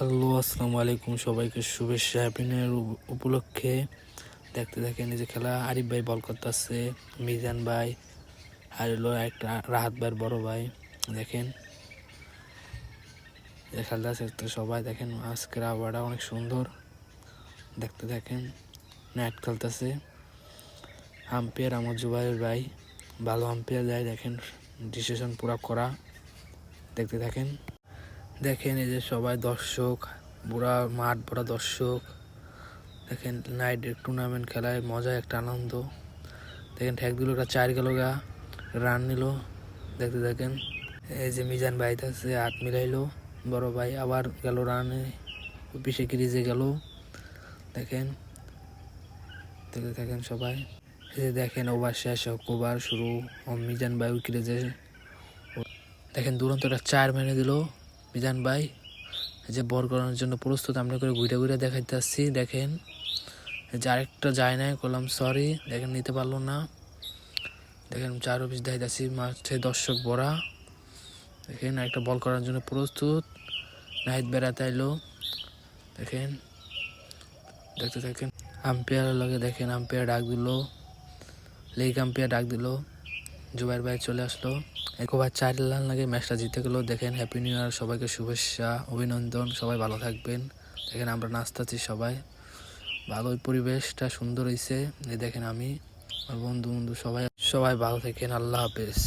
Hello, আসসালামু আলাইকুম। সবাইকে শুভেচ্ছা হ্যাপি নিউ ইয়ার উপলক্ষে। দেখতে দেখেন এই যে খেলা, আরিফ ভাই বল করতেছে, মিজান ভাই আর হলো একটা রাহাত ভাইয়ের বড় ভাই। দেখেন খেলতেছে তো সবাই। দেখেন আজকের আবহাওয়াটা অনেক সুন্দর, দেখতে দেখেন নেট খেলতেছে। আম্পায়ার আমার জুবাইর ভাই, ভালো আম্পায়ার যায়। দেখেন ডিসিশন পুরা করা, দেখতে থাকেন। দেখেন এই যে সবাই দর্শক, পুরা মাঠ ভরা দর্শক। দেখেন নাইট টুর্নামেন্ট খেলায় মজা, একটা আনন্দ। দেখেন ঠেক দিল, ওটা 4 গেল গা, রান নিল। দেখতে দেখেন এই যে মিজান ভাই আছে, 8 মিলাইলো। বড় ভাই আবার গেল রানে, পিছিয়ে ক্রিজে গেল। দেখেন দেখতে থাকেন সবাই। এই যে দেখেন ওভার শেষ, ওভার শুরু, মিজান ভাই ক্রিজে। দেখেন দুরন্তটা 4 মেরে দিল মিজান ভাই। এই যে বল করানোর জন্য প্রস্তুত, আমরা করে ঘুরে ঘুরে দেখাইতে আসছি। দেখেন যে আরেকটা যায় না, করলাম সরি। দেখেন নিতে পারলো না। দেখেন 4 অফিস দেখাইতেছি, মাঠে দর্শক ভরা। দেখেন একটা বল করার জন্য প্রস্তুত, নাহিদ বেড়াতে আইলো। দেখেন দেখতে থাকেন। আম্পায়ারের লগে দেখেন আম্পায়ার ডাক দিল, লেগ আম্পায়ার ডাক দিল। জুবাইর ভাই চলে আসলো, একবার 4 রান লাগে ম্যাচটা জিতে গেল। দেখেন হ্যাপি নিউ ইয়ার, সবাইকে শুভেচ্ছা অভিনন্দন, সবাই ভালো থাকবেন। দেখেন আমরা নাচতেছি সবাই, ভালোই পরিবেশটা সুন্দর হয়েছে। দেখেন আমি আর বন্ধু সবাই সবাই ভালো থাকেন। আল্লাহ হাফেজ।